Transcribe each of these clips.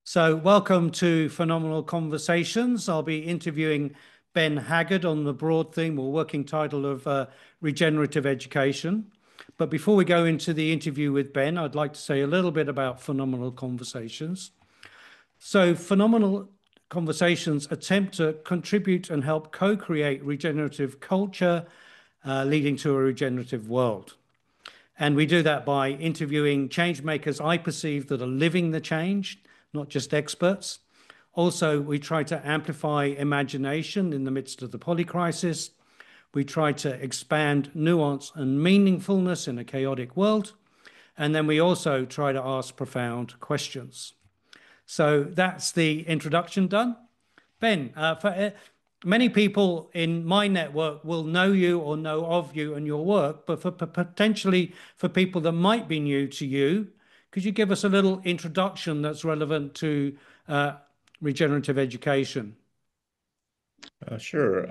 So, welcome to Phenomenal Conversations. I'll be interviewing Ben Haggard on the broad theme or working title of regenerative education. But before we go into the interview with Ben, I'd like to say a little bit about Phenomenal Conversations. So, Phenomenal Conversations attempt to contribute and help co create regenerative culture, leading to a regenerative world. And we do that by interviewing change makers I perceive that are living the change, not just experts. Also, we try to amplify imagination in the midst of the polycrisis. We try to expand nuance and meaningfulness in a chaotic world. And then we also try to ask profound questions. So that's the introduction done. Ben, many people in my network will know you or know of you and your work, but potentially for people that might be new to you, could you give us a little introduction that's relevant to regenerative education? Sure.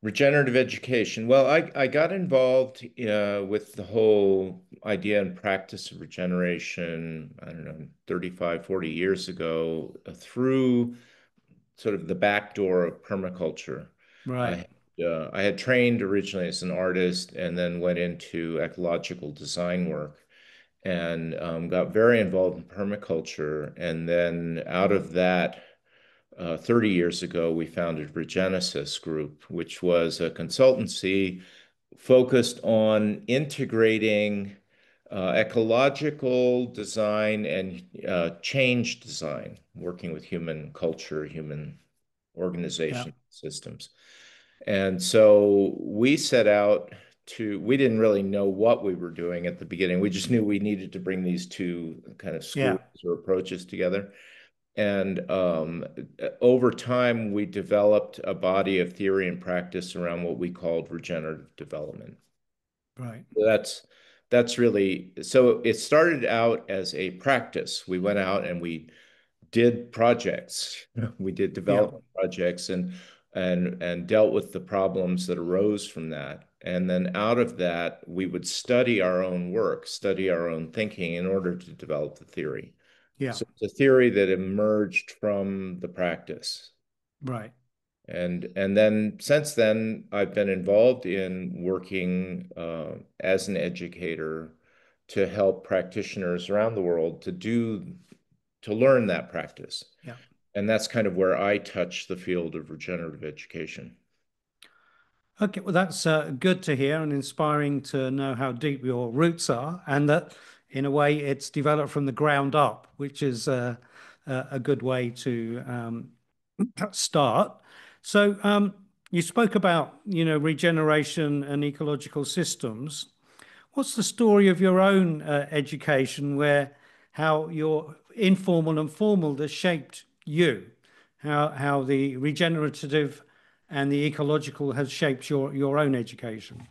Regenerative education. Well, I got involved with the whole idea and practice of regeneration, I don't know, 35, 40 years ago through sort of the back door of permaculture. Right. I had trained originally as an artist and then went into ecological design work and got very involved in permaculture. And then out of that, 30 years ago, we founded Regenesis Group, which was a consultancy focused on integrating ecological design and change design, working with human culture, human Yeah. organization systems. And so we set out we didn't really know what we were doing at the beginning. We just knew we needed to bring these two kind of schools Yeah. or approaches together. And over time, we developed a body of theory and practice around what we called regenerative development. Right. So that's really so it started out as a practice. We went out and we did projects. We did Yeah. development projects and dealt with the problems that arose from that. And then out of that, we would study our own work, study our own thinking in order to develop the theory. Yeah. So it's a theory that emerged from the practice. Right. And then since then, I've been involved in working as an educator to help practitioners around the world to learn that practice. Yeah. And that's kind of where I touch the field of regenerative education. Okay, well, that's good to hear and inspiring to know how deep your roots are, and that in a way it's developed from the ground up, which is a good way to start. So, you spoke about, regeneration and ecological systems. What's the story of your own education, where how your informal and formal has shaped you? How the regenerative and the ecological has shaped your own education,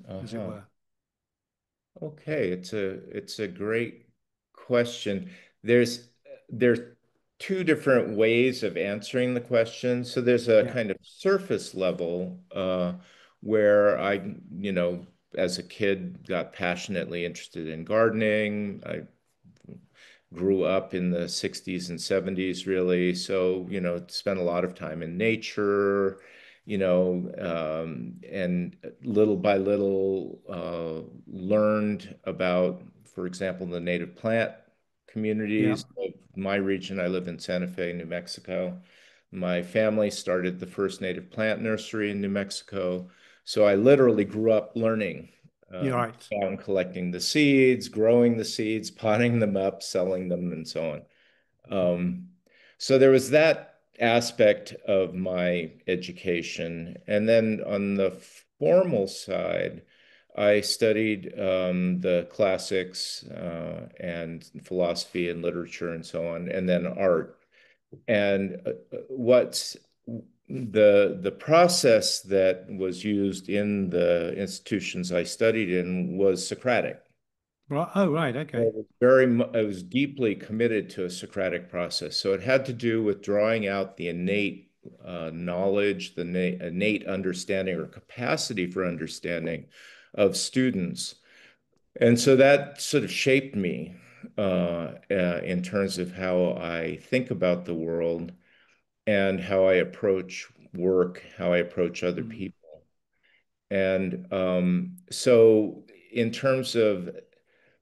as it Uh-huh. were. Okay, it's a great question. There's two different ways of answering the question. So there's a Yeah. kind of surface level where as a kid, got passionately interested in gardening. I grew up in the 60s and 70s, really. So, spent a lot of time in nature, and little by little learned about, for example, the native plant Yeah. communities of my region. I live in Santa Fe, New Mexico. My family started the first native plant nursery in New Mexico. So I literally grew up learning You're um, right. down collecting the seeds, growing the seeds, potting them up, selling them, and so on. Um, so there was that aspect of my education. And then on the formal side, I studied the classics and philosophy and literature and so on, and then art. And what's the process that was used in the institutions I studied in was Socratic. Right. Oh, right. Okay. I was deeply committed to a Socratic process. So it had to do with drawing out the innate knowledge, the innate understanding or capacity for understanding of students. And so that sort of shaped me in terms of how I think about the world and how I approach work, how I approach other Mm. people. And so, in terms of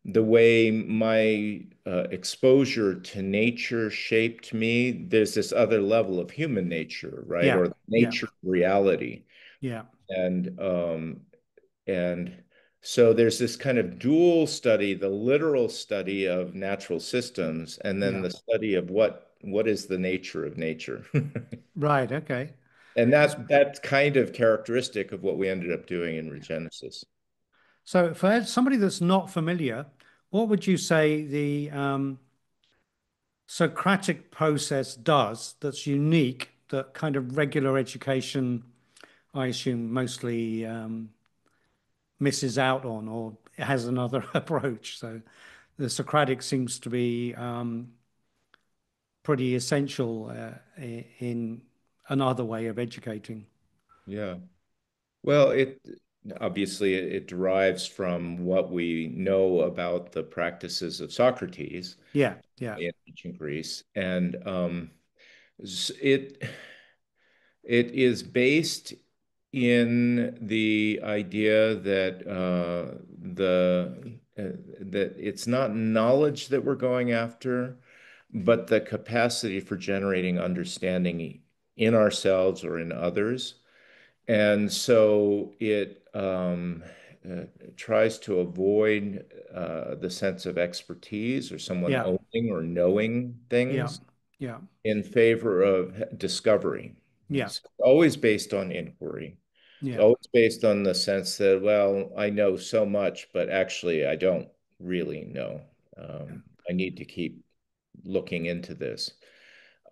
the way my exposure to nature shaped me, there's this other level of human nature, right? Yeah, Or yeah, nature reality. yeah, And and so there's this kind of dual study, the literal study of natural systems, and then yeah. the study of what is the nature of nature. Right. Okay. And S- that's kind of characteristic of what we ended up doing in Regenesis. So, for somebody that's not familiar, what would you say the Socratic process does that's unique, that kind of regular education, I assume, mostly misses out on or has another approach? So, the Socratic seems to be pretty essential in another way of educating. Yeah. Well, it obviously it derives from what we know about the practices of Socrates Yeah, yeah, in ancient Greece, and it it is based in the idea that that it's not knowledge that we're going after, but the capacity for generating understanding in ourselves or in others. And so it tries to avoid the sense of expertise or someone yeah, owning or knowing yeah, things yeah, in favor of discovery. yeah, It's always based on inquiry. It's yeah, always based on the sense that, well, I know so much, but actually I don't really know. I need to keep looking into this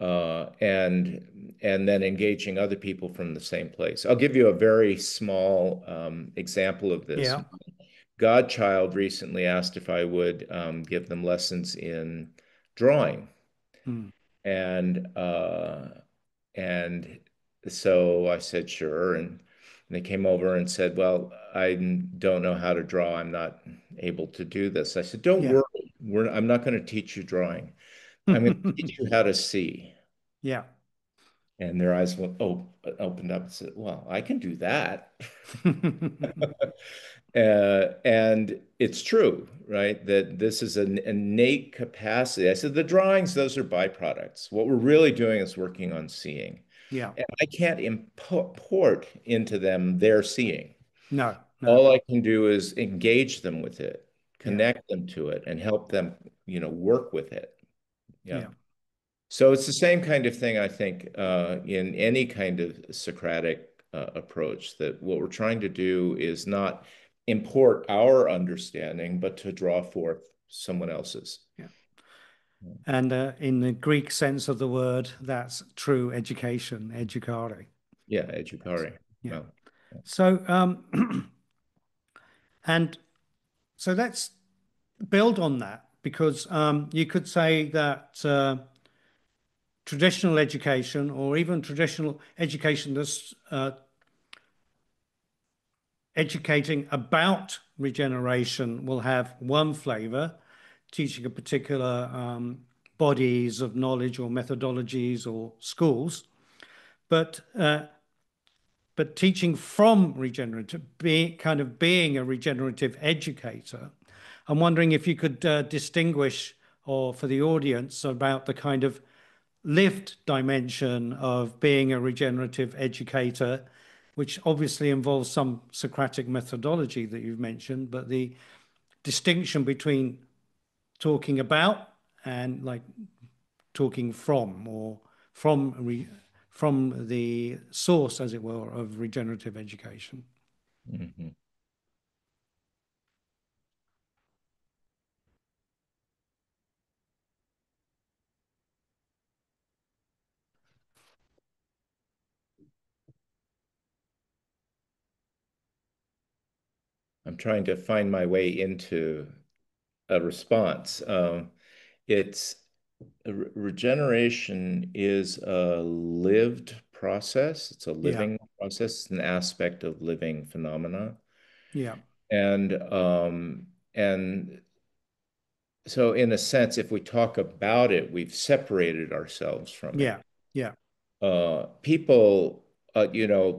and then engaging other people from the same place. I'll give you a very small example of this. yeah. Godchild recently asked if I would give them lessons in drawing, Mm. and uh, and so I said sure, and they came over and said, "Well, I don't know how to draw. I'm not able to do this." I said, "Don't Yeah. worry. I'm not going to teach you drawing. I'm going to teach you how to see." Yeah. And their eyes opened up and said, "Well, I can do that." And it's true, right? That this is an innate capacity. I said, the drawings, those are byproducts. What we're really doing is working on seeing. Yeah. And I can't import into them their seeing. No, no. All I can do is engage them with it, Yeah. connect them to it, and help them, work with it. Yeah. Yeah. So it's the same kind of thing, I think, in any kind of Socratic approach, that what we're trying to do is not import our understanding, but to draw forth someone else's. Yeah. And in the Greek sense of the word, that's true education, educare. Yeah, educare. Yeah. Well, So, and so let's build on that because you could say that traditional education or even traditional education that's educating about regeneration will have one flavor, teaching a particular bodies of knowledge or methodologies or schools, but teaching from regenerative, being a regenerative educator. I'm wondering if you could distinguish, or for the audience, about the kind of lived dimension of being a regenerative educator, which obviously involves some Socratic methodology that you've mentioned, but the distinction between talking about and like talking from, or from the source, as it were, of regenerative education. mhm. I'm trying to find my way into a response. It's regeneration is a lived process. It's a Yeah, living process. It's an aspect of living phenomena. yeah, And so in a sense, if we talk about it, we've separated ourselves from it. Yeah. Yeah. People,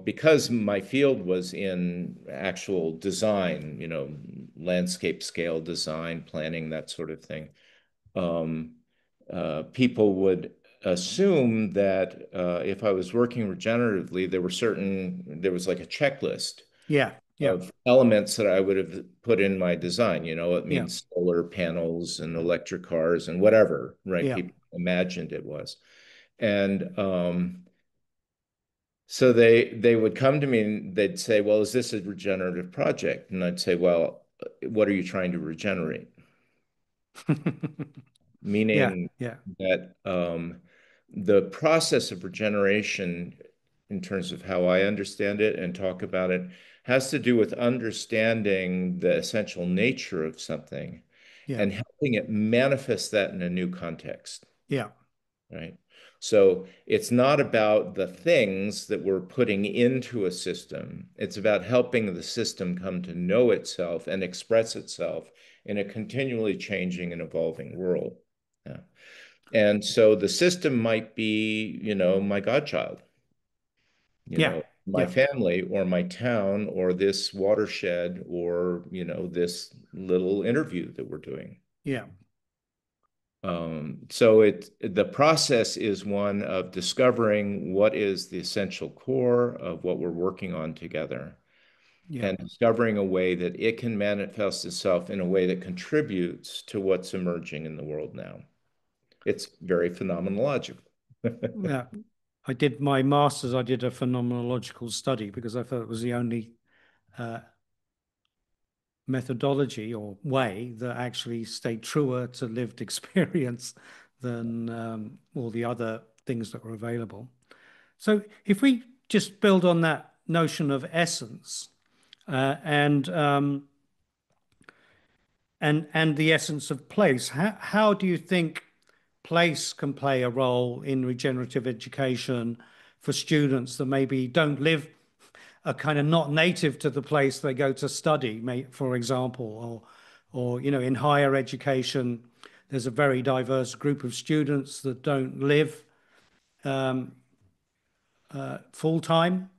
because my field was in actual design, landscape scale design, planning, that sort of thing, um, people would assume that if I was working regeneratively, there was like a checklist Yeah. Yeah. of elements that I would have put in my design. It Yeah. means solar panels and electric cars and whatever, right? Yeah. People imagined it was. And so they would come to me and they'd say, "Well, is this a regenerative project?" And I'd say, "Well, what are you trying to regenerate?" Yeah. Meaning Yeah. that the process of regeneration, in terms of how I understand it and talk about it, has to do with understanding the essential nature of something Yeah. and helping it manifest that in a new context, Yeah. right? So it's not about the things that we're putting into a system. It's about helping the system come to know itself and express itself in a continually changing and evolving world. Yeah. And so the system might be, my godchild, Yeah. my Yeah. family or my town or this watershed or, this little interview that we're doing. Yeah. So the process is one of discovering what is the essential core of what we're working on together Yeah. and discovering a way that it can manifest itself in a way that contributes to what's emerging in the world now. It's very phenomenological. Yeah. I did my master's. I did a phenomenological study because I thought it was the only uh, methodology or way that actually stayed truer to lived experience than all the other things that were available. So if we just build on that notion of essence uh, and um, and the essence of place, how do you think place can play a role in regenerative education for students that maybe don't live, are kind of not native to the place they go to study, for example, or in higher education, there's a very diverse group of students that don't live full time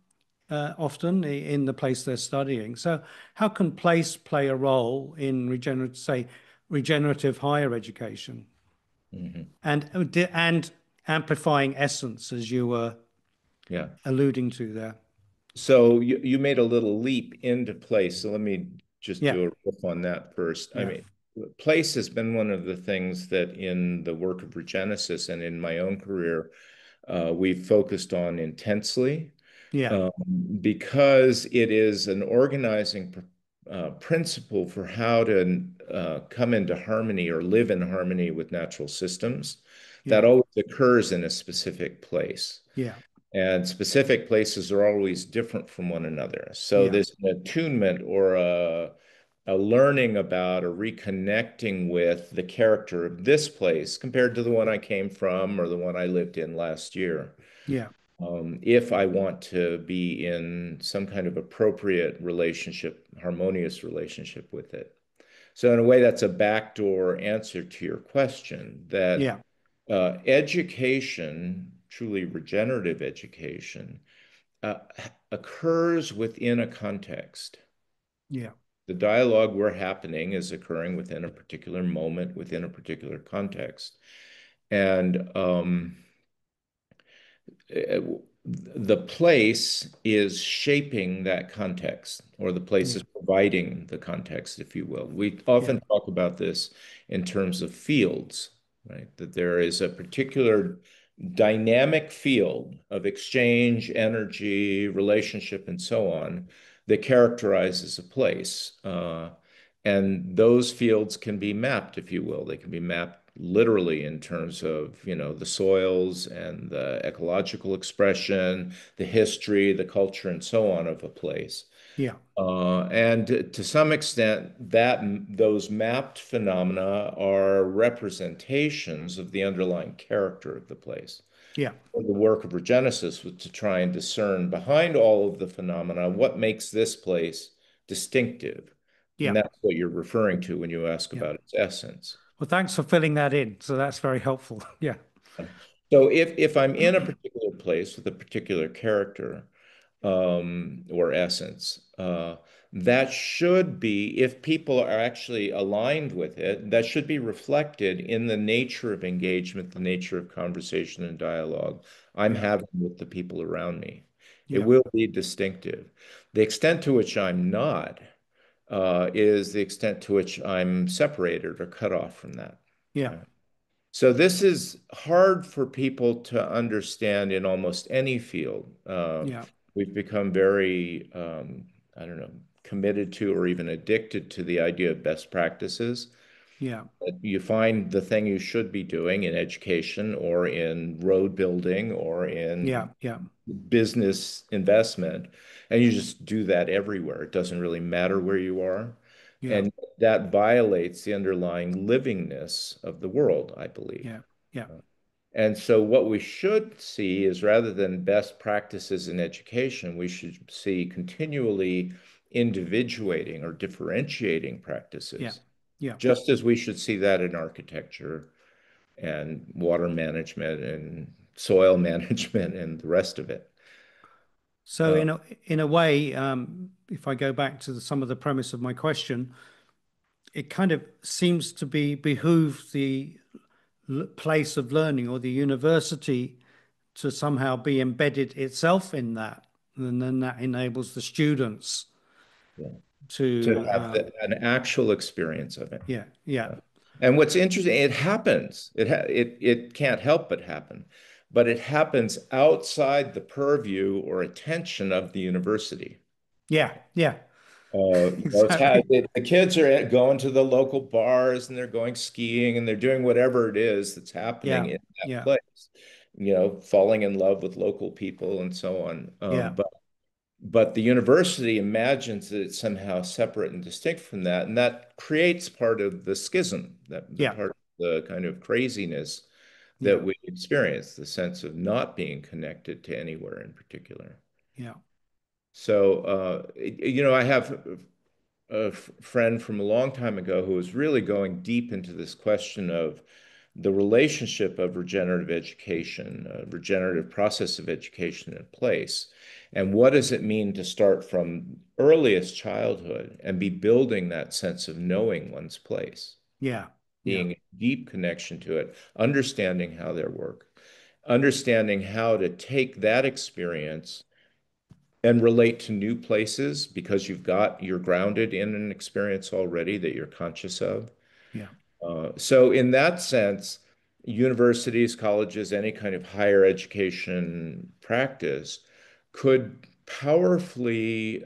often in the place they're studying. So, how can place play a role in regenerative higher education Mhm. and amplifying essence, as you were Yeah. alluding to there? So you made a little leap into place. So let me just Yeah, do a riff on that first. I yeah, mean, place has been one of the things that in the work of Regenesis and in my own career, we've focused on intensely yeah, um, because it is an organizing principle for how to come into harmony or live in harmony with natural systems yeah, that always occurs in a specific place. yeah, And specific places are always different from one another. So yeah, there's an attunement or a learning about or reconnecting with the character of this place compared to the one I came from or the one I lived in last year. yeah, If I want to be in some kind of appropriate relationship, harmonious relationship with it. So in a way, that's a backdoor answer to your question that yeah, education, truly regenerative education, uh, occurs within a context. yeah, The dialogue we're happening is occurring within a particular moment, within a particular context. And the place is shaping that context, or the place yeah, is providing the context, if you will. We yeah, often talk about this in terms of fields, right? That there is a particular dynamic field of exchange, energy, relationship, and so on that characterizes a place. And those fields can be mapped, if you will. They can be mapped literally in terms of, the soils and the ecological expression, the history, the culture, and so on of a place. yeah, And to some extent, those mapped phenomena are representations of the underlying character of the place. yeah, The work of Regenesis was to try and discern behind all of the phenomena what makes this place distinctive. And yeah, that's what you're referring to when you ask yeah. about its essence. Well, thanks for filling that in. So that's very helpful. Yeah. So if I'm in a particular place with a particular character or essence, that should be, if people are actually aligned with it, that should be reflected in the nature of engagement, the nature of conversation and dialogue I'm Yeah. having with the people around me. It Yeah. will be distinctive. The extent to which I'm not is the extent to which I'm separated or cut off from that. Yeah. Right? So this is hard for people to understand in almost any field. Yeah. We've become very, I don't know, committed to or even addicted to the idea of best practices. Yeah. You find the thing you should be doing in education or in road building or Yeah. in Yeah. business investment, and you just do that everywhere. It doesn't really matter where you are. Yeah. And that violates the underlying livingness of the world, I believe. Yeah. Yeah. And so, what we should see is rather than best practices in education, we should see continually individuating or differentiating Yeah. practices, Yeah. just as we should see that in architecture and water management and soil management and the rest of it. So Uh, in a way, if I go back to some of the premise of my question, it kind of seems to be behoove the place of learning or the university to somehow be embedded itself in that, and then that enables the students yeah. To to, have an actual experience of it. yeah, yeah, Uh, And what's interesting, it happens. It can't help but happen, but it happens outside the purview or attention of the university. yeah, yeah, It's exactly, the kids are going to the local bars and they're going skiing and they're doing whatever it is that's happening yeah, in that yeah, place. Falling in love with local people and so on. yeah, But the university imagines that it's somehow separate and distinct from that, and that creates part of the schism, that the yeah, part of the kind of craziness yeah, that we experience, the sense of not being connected to anywhere in particular. yeah, So, I have friend from a long time ago who was really going deep into this question of the relationship of regenerative education, regenerative process of education in place. And what does it mean to start from earliest childhood and be building that sense of knowing one's place, yeah, yeah, being in deep connection to it, understanding how they work, understanding how to take that experience and relate to new places because you're grounded in an experience already that you're conscious of. yeah, So in that sense, universities, colleges, any kind of higher education practice could powerfully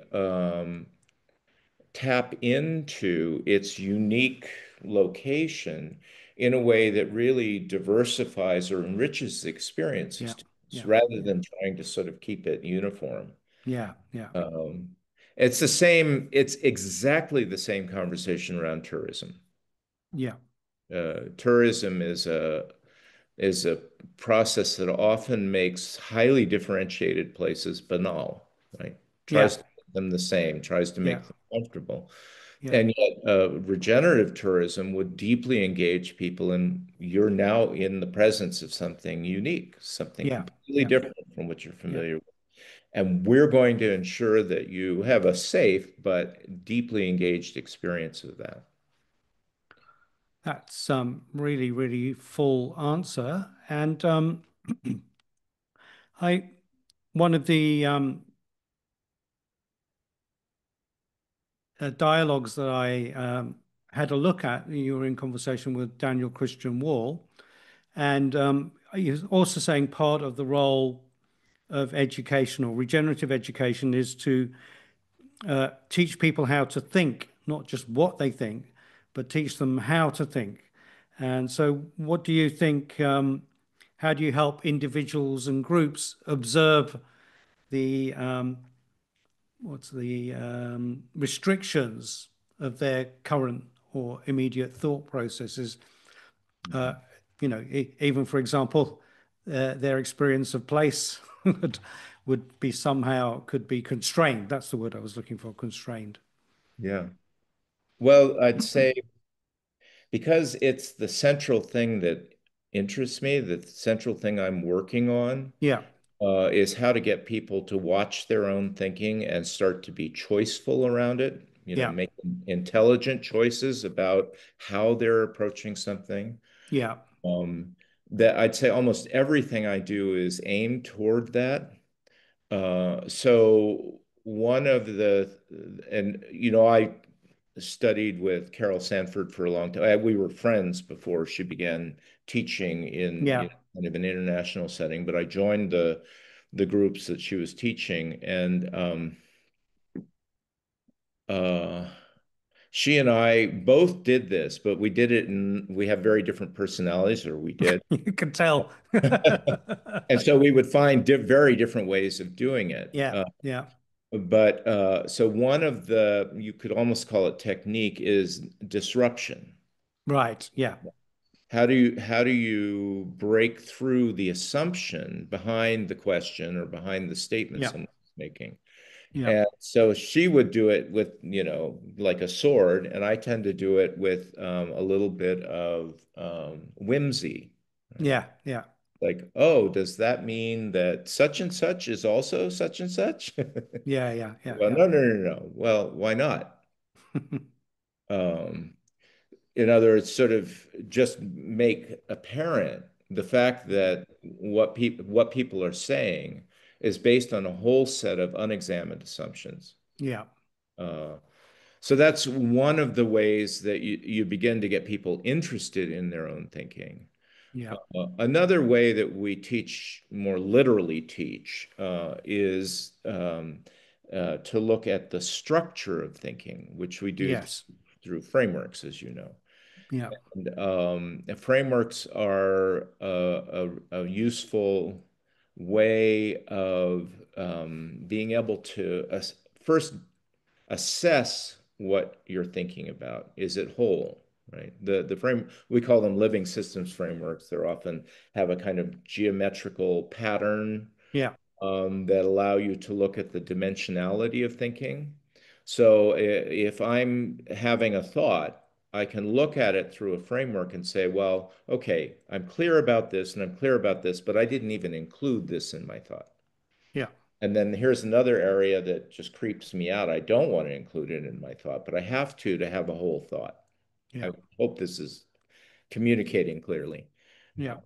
tap into its unique location in a way that really diversifies or enriches the experience of yeah, students yeah, rather yeah, than trying to sort of keep it uniform. yeah, yeah, Um, it's exactly the same conversation around tourism. yeah, Tourism is a process that often makes highly differentiated places banal, right? yeah, Tries to make them the same, tries to yeah, make them comfortable. yeah, And yet, regenerative tourism would deeply engage people, and you're now in the presence of something unique, something yeah, completely yeah, different from what you're yeah. familiar with. And we're going to ensure that you have a safe but deeply engaged experience of that. That's really, really full answer. And I one of the dialogues that I had a look at, you were in conversation with Daniel Christian Wall, and he was also saying part of the role of education or regenerative education is to teach people how to think, not just what they think, but teach them how to think. And so, what do you think? How do you help individuals and groups observe the what's the restrictions of their current or immediate thought processes? Uh, Mhm. Even for example, their experience of place would be somehow could be constrained. That's the word I was looking for, constrained. Yeah. Well, I'd say because it's the central thing that interests me, the central thing I'm working on, Yeah. is how to get people to watch their own thinking and start to be choiceful around it, Yeah. make intelligent choices about how they're approaching something. Yeah. Um, that I'd say almost everything I do is aimed toward that. So one of the, and I studied with Carol Sanford for a long time. We were friends before she began teaching in Yeah. kind of an international setting, but I joined the groups that she was teaching, and uh, she and I both did this, but we did it, and we have very different personalities, or we did. You can tell. And so we would find very different ways of doing it. Yeah. Yeah. But so one of the, you could almost call it technique, is disruption. Right. Yeah. How do you break through the assumption behind the question or behind the statement Yeah. someone's making? Yeah. And so she would do it with, like a sword, and I tend to do it with a little bit of whimsy. Right? Yeah. Yeah. Like, oh, does that mean that such and such is also such and such? Yeah. Yeah. Yeah. Well, Yeah. no, no, no, no. Well, why not? Um, in other words, sort of just make apparent the fact that what people are saying is based on a whole set of unexamined assumptions. Yeah. Uh, so that's one of the ways that you begin to get people interested in their own thinking. Yeah. Another way that we teach, more literally teach, is to look at the structure of thinking, which we do Yes. through frameworks, as you know. Yeah. And frameworks are a useful way of being able to first assess what you're thinking about. Is it whole? Right. The frame, we call them living systems frameworks. They're often have a kind of geometrical pattern Yeah. that allow you to look at the dimensionality of thinking. So if I'm having a thought, I can look at it through a framework and say, well, okay, I'm clear about this and I'm clear about this, but I didn't even include this in my thought. Yeah. And then here's another area that just creeps me out. I don't want to include it in my thought, but I have to have a whole thought. Yeah. I hope this is communicating clearly. Yeah.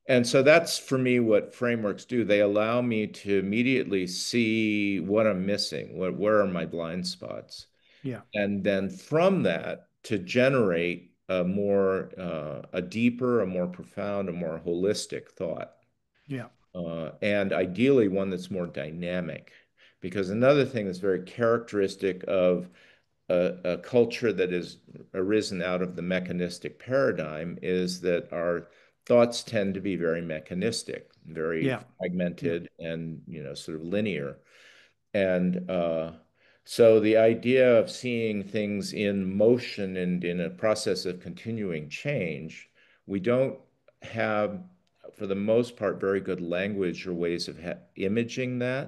And so that's for me what frameworks do. They allow me to immediately see what I'm missing, where are my blind spots, Yeah. and then from that to generate a deeper, a more profound, a more holistic thought, Yeah. and ideally one that's more dynamic. Because another thing that's very characteristic of a culture that has arisen out of the mechanistic paradigm is that our thoughts tend to be very mechanistic, very Yeah. Yeah. fragmented, and sort of linear. And so the idea of seeing things in motion and in a process of continuing change, we don't have, for the most part, very good language or ways of imaging that.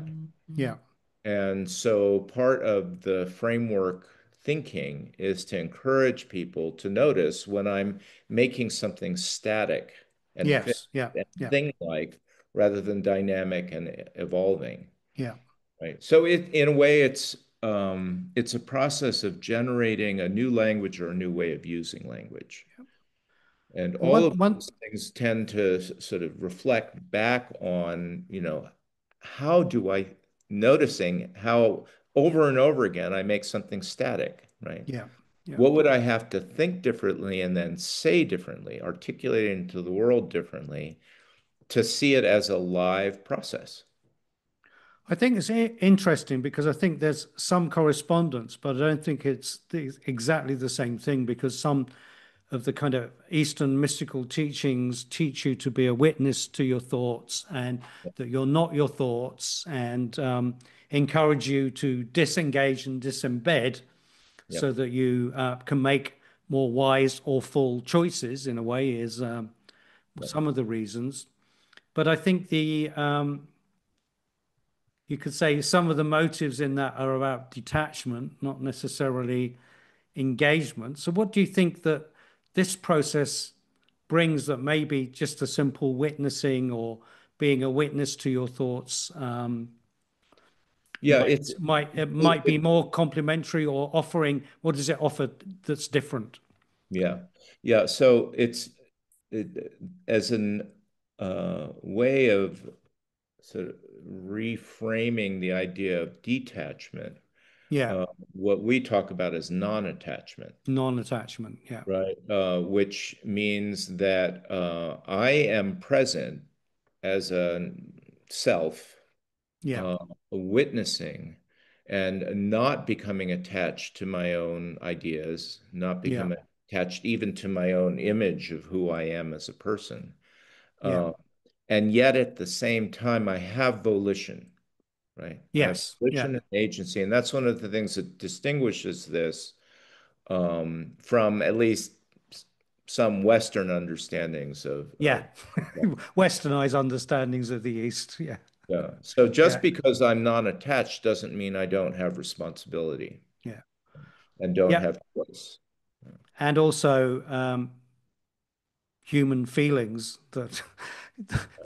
Yeah. And so part of the framework thinking is to encourage people to notice when I'm making something static and fixed Yes. Yeah. and Yeah. thing-like rather than dynamic and evolving. Yeah. Right. So in a way, it's a process of generating a new language or a new way of using language. And Well, all of one, these things tend to sort of reflect back on, how do I, noticing how over and over again I make something static, right? yeah. Yeah. What would I have to think differently and then say differently, articulate it into the world differently to see it as a live process? I think it's interesting because I think there's some correspondence, but I don't think it's exactly the same thing because some of the kind of Eastern mystical teachings teach you to be a witness to your thoughts and that you're not your thoughts and encourage you to disengage and disembed so Yep. that you can make more wise or full choices in a way is Yep. some of the reasons. But I think you could say some of the motives in that are about detachment, not necessarily engagement. So what do you think that this process brings that maybe just a simple witnessing or being a witness to your thoughts Yeah, it it, might be more complementary or offering what does it offer that's different? yeah, yeah. So as an way of sort of reframing the idea of detachment. Yeah, Uh, what we talk about is non-attachment, non-attachment. Yeah, right? Which means that I am present as a self, yeah, uh, witnessing and not becoming attached to my own ideas, not yeah, becoming attached even to my own image of who I am as a person. yeah. Uh, and yet at the same time, I have volition, right? I have Yes, yeah, volition and agency. And that's one of the things that distinguishes this from at least some Western understandings yeah. of Westernized understandings of the East. Yeah, yeah. So just yeah, because I'm non-attached doesn't mean I don't have responsibility yeah, and don't yeah. have choice. And also human feelings that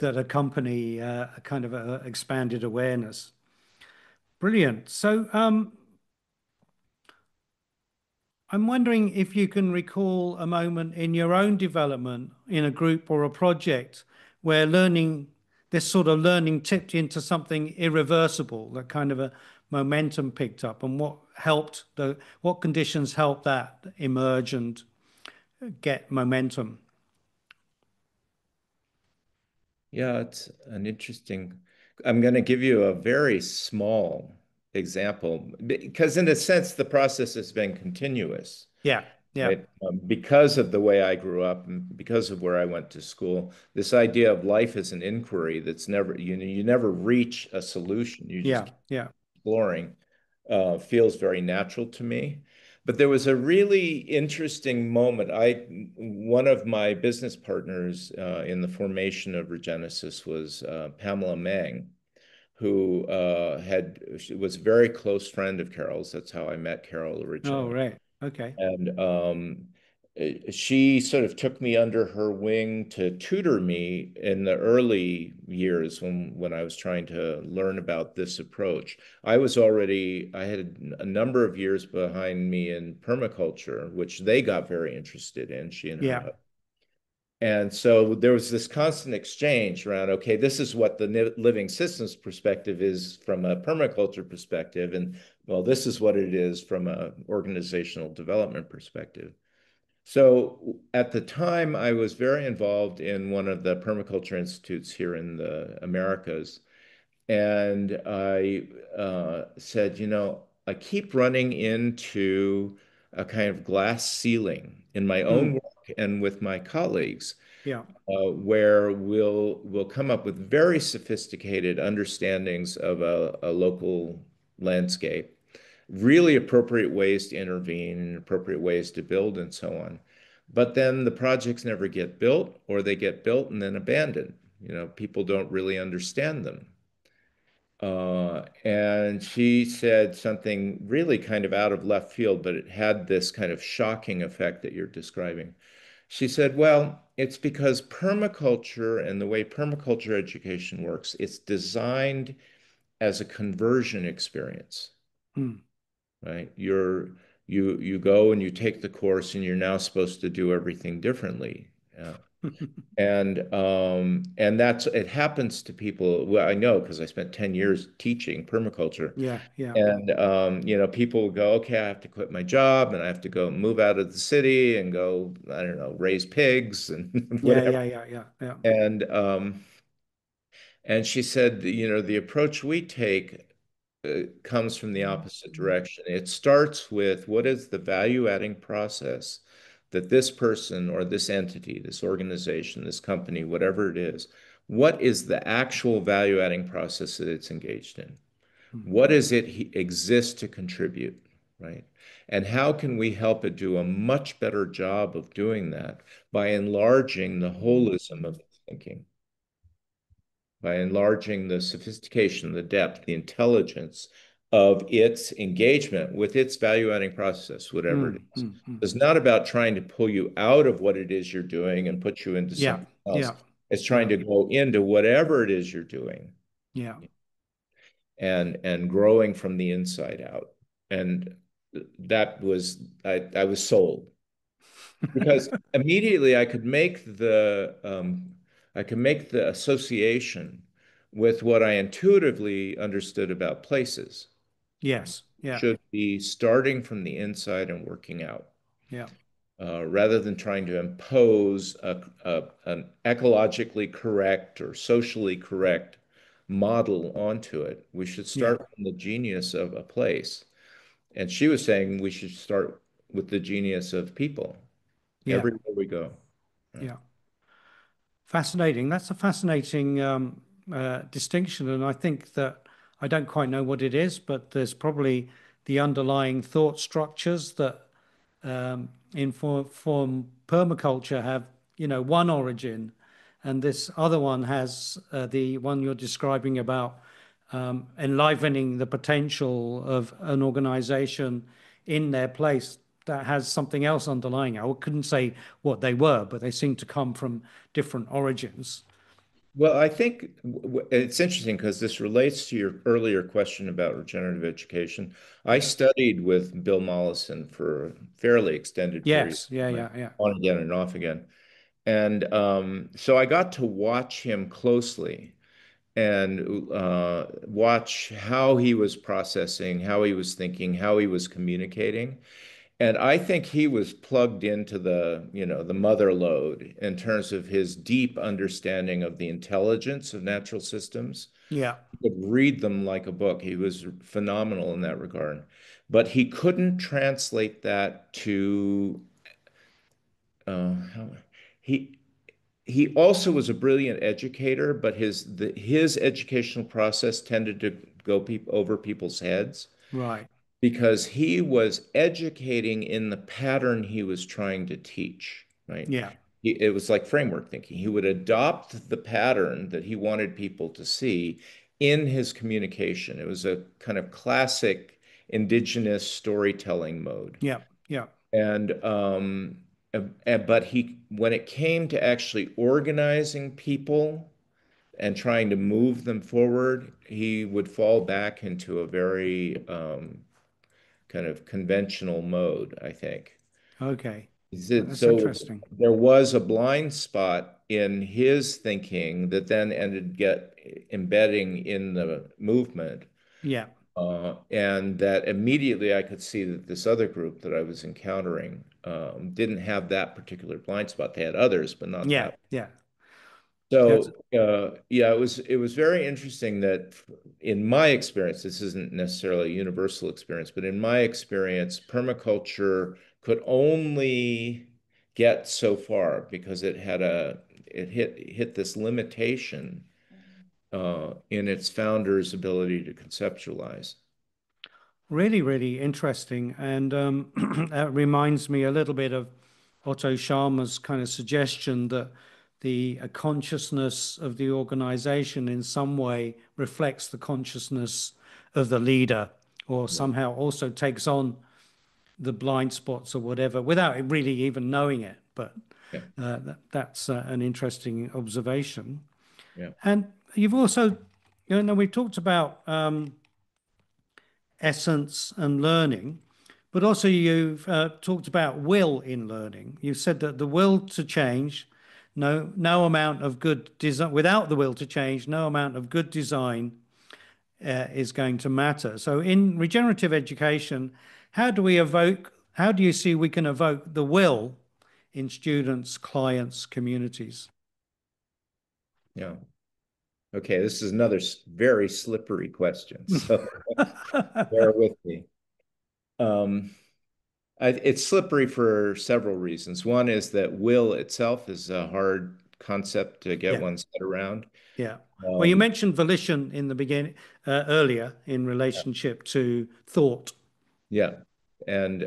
that accompany a kind of a expanded awareness. Brilliant. So I'm wondering if you can recall a moment in your own development in a group or a project where this sort of learning tipped into something irreversible, that kind of a momentum picked up, and what conditions helped that emerge and get momentum. Yeah, it's an interesting. I'm going to give you a very small example because, in a sense, the process has been continuous, Yeah, yeah, right? Because of the way I grew up and because of where I went to school, this idea of life as an inquiry that's never, you never reach a solution. You just yeah, keep yeah. exploring, feels very natural to me. But there was a really interesting moment. One of my business partners in the formation of Regenesis was Pamela Mang, who she was a very close friend of Carol's. That's how I met Carol Oh, originally. right. Okay. And she sort of took me under her wing to tutor me in the early years when I was trying to learn about this approach. I had a number of years behind me in permaculture, which they got very interested in, she and her Yeah. husband. And so there was this constant exchange around, okay, this is what the living systems perspective is from a permaculture perspective. And well, this is what it is from an organizational development perspective. So at the time, I was very involved in one of the permaculture institutes here in the Americas. And I said, I keep running into a kind of glass ceiling in my own Mm, work and with my colleagues yeah. where we'll come up with very sophisticated understandings of a local landscape, really appropriate ways to intervene, appropriate ways to build, and so on. But then the projects never get built, or they get built and then abandoned. People don't really understand them. And she said something really kind of out of left field, but it had this kind of shocking effect that you're describing. She said, well, it's because permaculture and the way permaculture education works, it's designed as a conversion experience, Mm. right? You go and you take the course and you're now supposed to do everything differently. And that's it happens to people. Well, I know because I spent 10 years teaching permaculture. Yeah, yeah. And people will go, okay, I have to quit my job and I have to go move out of the city and go, I don't know, raise pigs and Yeah, whatever. yeah, yeah, yeah, yeah. And and she said, the approach we take comes from the opposite direction. It starts with what is the value adding process that this person or this entity, this organization, this company, whatever it is, what is the actual value adding process that it's engaged in? Mm. What does it exist to contribute, right? And how can we help it do a much better job of doing that by enlarging the holism of its thinking, by enlarging the sophistication, the depth, the intelligence of its engagement with its value-adding process, whatever it Mm, is. mm, mm. It's not about trying to pull you out of what it is you're doing and put you into Yeah, something else. yeah, It's trying yeah, to go into whatever it is you're doing yeah, and growing from the inside out. And that was I was sold because immediately I could make the association with what I intuitively understood about places. yes, yeah, Should be starting from the inside and working out, yeah, rather than trying to impose an ecologically correct or socially correct model onto it. We should yeah, start from the genius of a place. And she was saying we should start with the genius of people yeah, everywhere we go. Yeah. yeah. Fascinating. That's a fascinating distinction, and I think that I don't quite know what it is, but there's probably the underlying thought structures that inform permaculture have, one origin, and this other one has the one you're describing about enlivening the potential of an organization in their place that has something else underlying it. I couldn't say what they were, but they seem to come from different origins. Well, I think it's interesting because this relates to your earlier question about regenerative education. I Yeah. studied with Bill Mollison for a fairly extended period Yes. Yeah. of time, Yeah. Yeah. on again and off again. And so I got to watch him closely and watch how he was processing, how he was thinking, how he was communicating. And I think he was plugged into the mother lode in terms of his deep understanding of the intelligence of natural systems. Yeah. He could read them like a book. He was phenomenal in that regard. But he couldn't translate that to how he he also was a brilliant educator, but his educational process tended to go over people's heads Right. because he was educating in the pattern he was trying to teach, right? Yeah. It was like framework thinking. He would adopt the pattern that he wanted people to see in his communication. It was a kind of classic indigenous storytelling mode. Yeah. Yeah. And but when it came to actually organizing people and trying to move them forward, he would fall back into a very kind of conventional mode, I think. Okay. That's So interesting. there was a blind spot in his thinking that then ended get embedding in the movement. Yeah. And that immediately I could see that this other group that I was encountering didn't have that particular blind spot. They had others, but not Yeah. that. Yeah. That's So yeah, it was very interesting that in my experience, this isn't necessarily a universal experience, but in my experience, permaculture could only get so far because it hit this limitation in its founder's ability to conceptualize. really, really interesting. And that reminds me a little bit of Otto Scharmer's kind of suggestion that the consciousness of the organization in some way reflects the consciousness of the leader, or Yeah, somehow also takes on the blind spots or whatever without really even knowing it. But yeah, that's an interesting observation. yeah. And you've also, we've talked about essence and learning, but also you've talked about will in learning. You've said that the will to change, no amount of good design, without the will to change, no amount of good design is going to matter. So in regenerative education, how do you see we can evoke the will in students, clients, communities? Yeah. Okay, this is another very slippery question, so bear with me. Um, it's slippery for several reasons. One is that will itself is a hard concept to get Yeah. one's head around. Yeah. Well, you Um, mentioned volition in the beginning, earlier in relationship to thought. yeah, and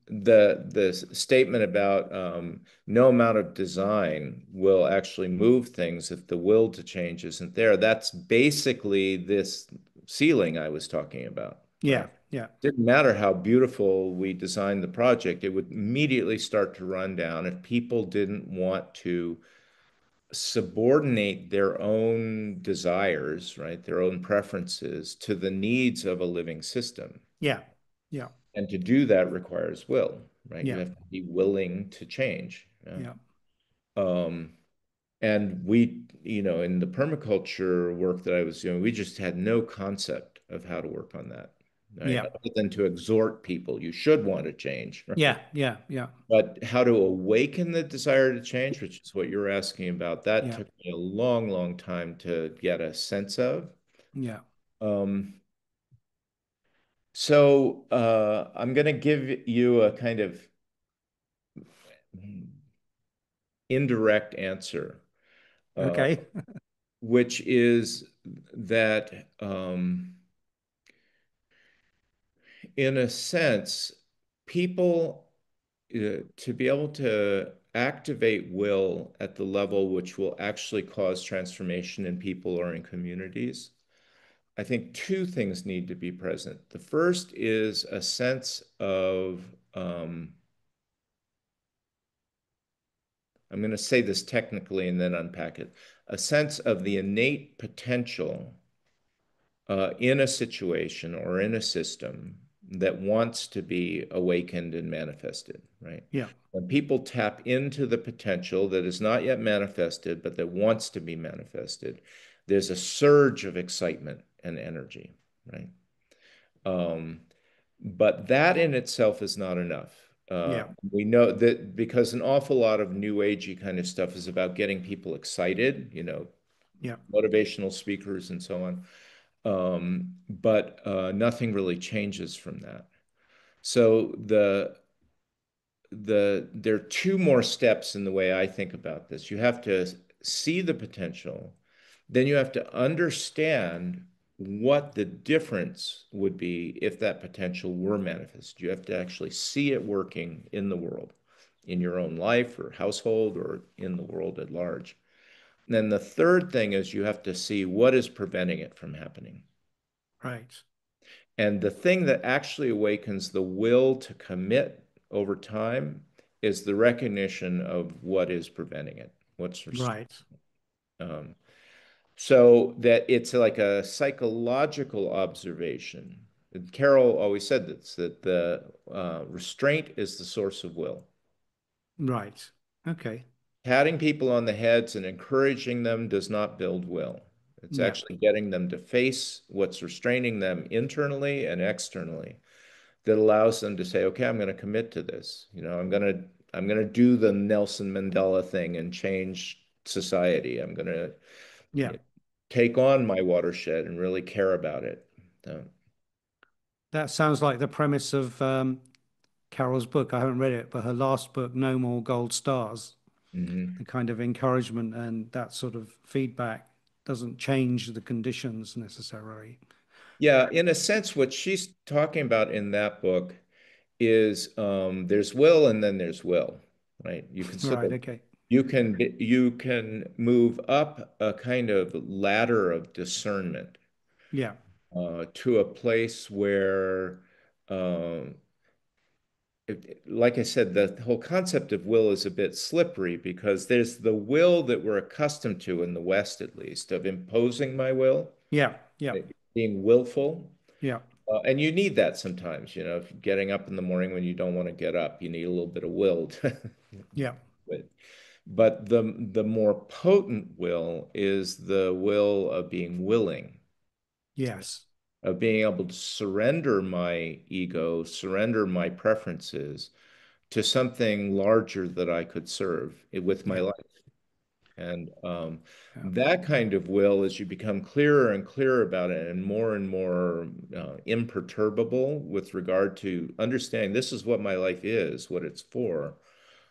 the statement about no amount of design will actually move things if the will to change isn't there. That's basically this ceiling I was talking about, Yeah. right? Yeah. Didn't matter how beautiful we designed the project, it would immediately start to run down if people didn't want to subordinate their own desires, right, their own preferences to the needs of a living system. Yeah. Yeah. And to do that requires will, right? You Yeah. have to be willing to change. Yeah. Um, and in the permaculture work that I was doing, we just had no concept of how to work on that, right? Yeah. Other than to exhort people, you should want to change, right? Yeah. Yeah. Yeah. But how to awaken the desire to change, which is what you're asking about, that Yeah. took me a long, long time to get a sense of. Yeah. Um, so I'm going to give you a kind of indirect answer, uh, Okay. which is that in a sense, people to be able to activate will at the level which will actually cause transformation in people or in communities, I think two things need to be present. The first is a sense of, I'm going to say this technically and then unpack it, a sense of the innate potential in a situation or in a system that wants to be awakened and manifested, right? Yeah. When people tap into the potential that is not yet manifested, but that wants to be manifested, there's a surge of excitement and energy, right? Um, but that in itself is not enough. Yeah. We know that because an awful lot of new agey kind of stuff is about getting people excited, Yeah. motivational speakers and so on. But nothing really changes from that. So there are two more steps in the way I think about this. You have to see the potential, then you have to understand what the difference would be if that potential were manifest. You have to actually see it working in the world, in your own life or household or in the world at large. And then the third thing is you have to see what is preventing it from happening. Right. And the thing that actually awakens the will to commit over time is the recognition of what is preventing it, what's Right. um, so that it's like a psychological observation. Carol always said this, that the restraint is the source of will. Right. Okay. Patting people on the heads and encouraging them does not build will. It's Yeah. actually getting them to face what's restraining them internally and externally that allows them to say, okay, I'm going to commit to this. I'm going to do the Nelson Mandela thing and change society. I'm going to Yeah. take on my watershed and really care about it. That sounds like the premise of Carol's book. I haven't read it, but her last book, No More Gold Stars, the Mhm. kind of encouragement and that sort of feedback doesn't change the conditions necessarily. Yeah, in a sense, what she's talking about in that book is there's will and then there's will, right? You can sort Right. of Okay. you can move up a kind of ladder of discernment Yeah. to a place where um, like I said, the whole concept of will is a bit slippery because there's the will that we're accustomed to in the West, at least, of imposing my will, Yeah. Yeah. being willful. Yeah. And you need that sometimes, getting up in the morning when you don't want to get up, you need a little bit of will. Yeah. But the more potent will is the will of being willing, Yes. of being able to surrender my ego, surrender my preferences to something larger that I could serve with my Yeah. life. And Yeah. that kind of will, as you become clearer and clearer about it and more imperturbable with regard to understanding this is what my life is, what it's for,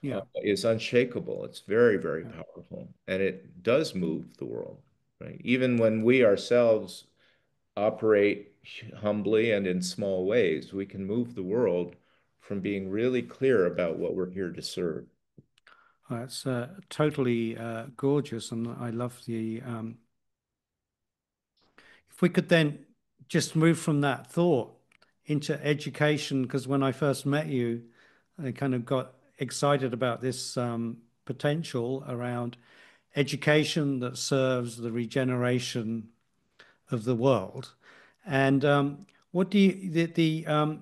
Yeah. is unshakable. It's very, very Yeah. powerful. And it does move the world, right? Even when we ourselves operate humbly and in small ways, we can move the world from being really clear about what we're here to serve. That's totally gorgeous, and I love the. If we could then just move from that thought into education, because when I first met you, I kind of got excited about this potential around education that serves the regeneration of the world. And what do you,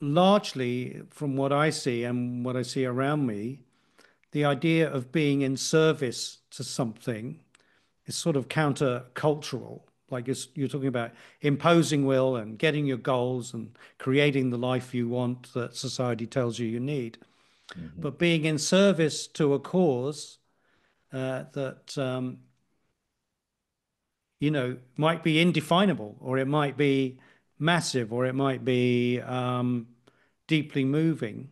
largely from what I see and what I see around me, the idea of being in service to something is sort of counter-cultural. Like you're talking about imposing will and getting your goals and creating the life you want that society tells you you need. Mhm. But being in service to a cause that might be indefinable, or it might be massive, or it might be deeply moving.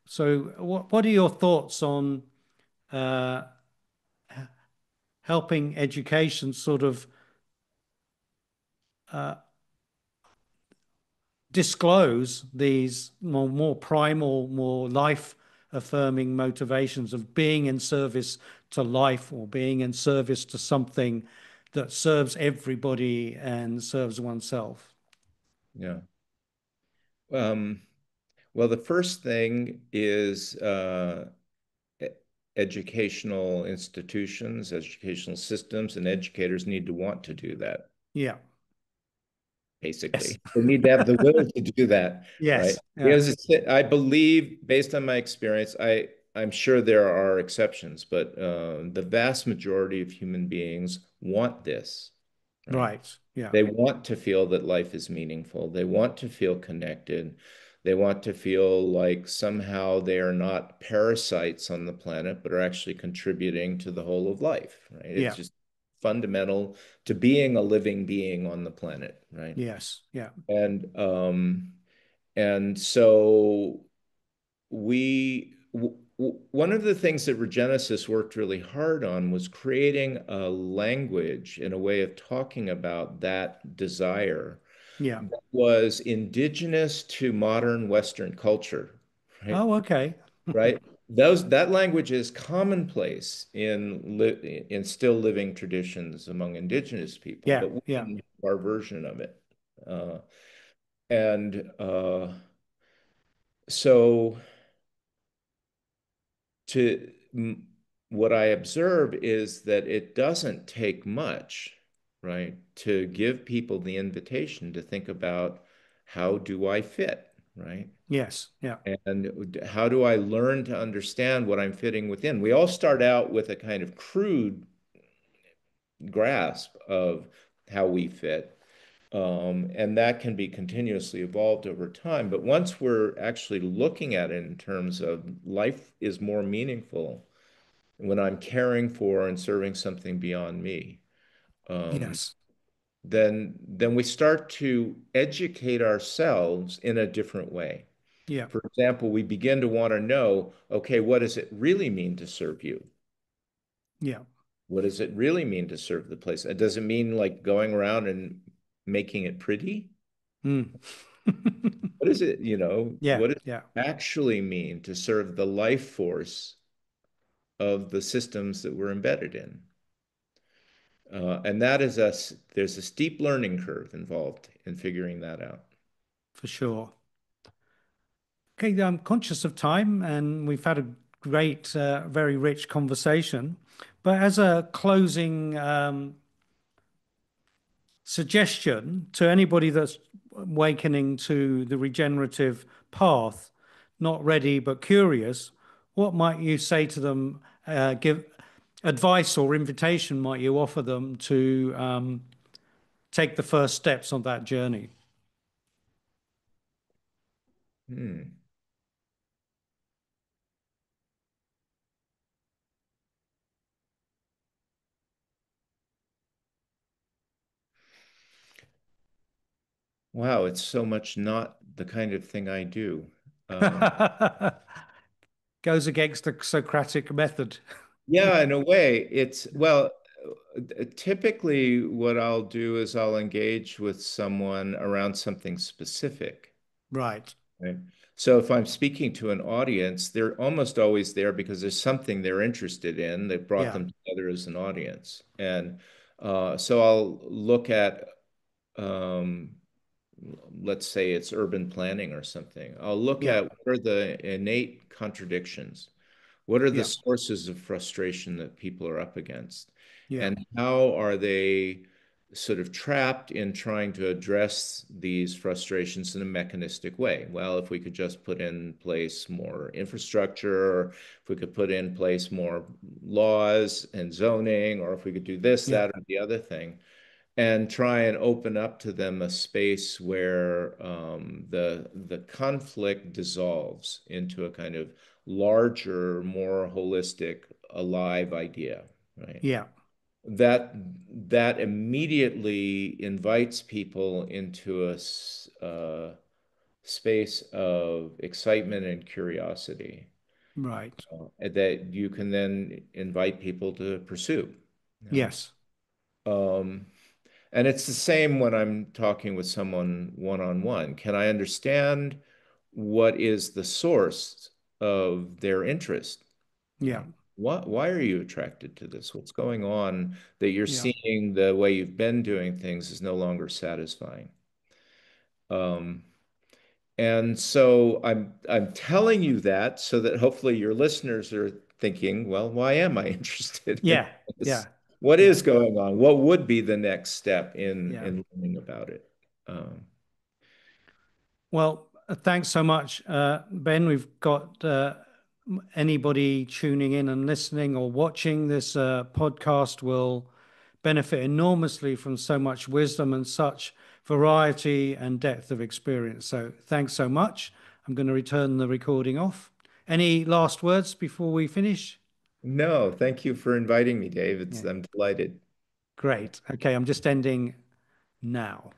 So, what are your thoughts on uh, helping education sort of uh, disclose these more primal, more life affirming motivations of being in service to life or being in service to something that serves everybody and serves oneself? Yeah. Um, well, the first thing is e- educational institutions, educational systems, and educators need to want to do that, Yeah. Yes. basically. They need to have the will to do that, right? Yes. Yeah. Because I believe, based on my experience, I'm sure there are exceptions, but the vast majority of human beings want this, right? Right. Yeah. They want to feel that life is meaningful. They want to feel connected. They want to feel like somehow they are not parasites on the planet, but are actually contributing to the whole of life, right? It's Yeah. just fundamental to being a living being on the planet, right? Yes. Yeah. And and so one of the things that Regenesis worked really hard on was creating a language and a way of talking about that desire Yeah. that was indigenous to modern Western culture, right? Oh, okay. Right? That language is commonplace in still living traditions among indigenous people, Yeah. but we Yeah. didn't have our version of it. Uh, and so to what I observe is that it doesn't take much, right, to give people the invitation to think about how do I fit, right? Yes. Yeah. And how do I learn to understand what I'm fitting within? We all start out with a kind of crude grasp of how we fit. And that can be continuously evolved over time. But once we're actually looking at it in terms of life is more meaningful when I'm caring for and serving something beyond me, um, Yes. then we start to educate ourselves in a different way. Yeah. For example, we begin to want to know, okay, what does it really mean to serve you? Yeah. What does it really mean to serve the place? Does it mean like going around and making it pretty? Mm. What is it, Yeah. what does Yeah. it actually mean to serve the life force of the systems that we're embedded in? And there's a steep learning curve involved in figuring that out. For sure. Okay, I'm conscious of time and we've had a great, very rich conversation. But as a closing suggestion to anybody that's awakening to the regenerative path, not ready but curious, what might you say to them? Give advice or invitation might you offer them to take the first steps on that journey? Hmm. Wow, it's so much not the kind of thing I do. Um, Goes against the Socratic method. yeah, in a way, typically what I'll do is I'll engage with someone around something specific. Right. Right. So if I'm speaking to an audience, they're almost always there because there's something they're interested in that brought Yeah. them together as an audience. And So I'll look at, um, let's say it's urban planning or something. I'll look Yeah. at what are the innate contradictions. What are the Yeah. sources of frustration that people are up against? Yeah. And how are they sort of trapped in trying to address these frustrations in a mechanistic way? Well, if we could just put in place more infrastructure, or if we could put in place more laws and zoning, or if we could do this, Yeah. that, or the other thing, and try and open up to them a space where the conflict dissolves into a kind of larger, more holistic, alive idea, right? Yeah. That that immediately invites people into space of excitement and curiosity Right. that you can then invite people to pursue. You Yes. know? And it's the same when I'm talking with someone one-on-one. Can I understand what is the source of their interest? Yeah. Why are you attracted to this? What's going on that you're Yeah. seeing the way you've been doing things is no longer satisfying? Um, and so I'm telling you that so that hopefully your listeners are thinking, well, why am I interested in Yeah. this? Yeah. What Yeah. is going on? What would be the next step Yeah. in learning about it? Um, Well, thanks so much, Ben. We've got anybody tuning in and listening or watching this podcast will benefit enormously from so much wisdom and such variety and depth of experience. So thanks so much. I'm going to return the recording off. Any last words before we finish? no, thank you for inviting me, Dave. Yeah, I'm delighted. great. Okay, I'm just ending now.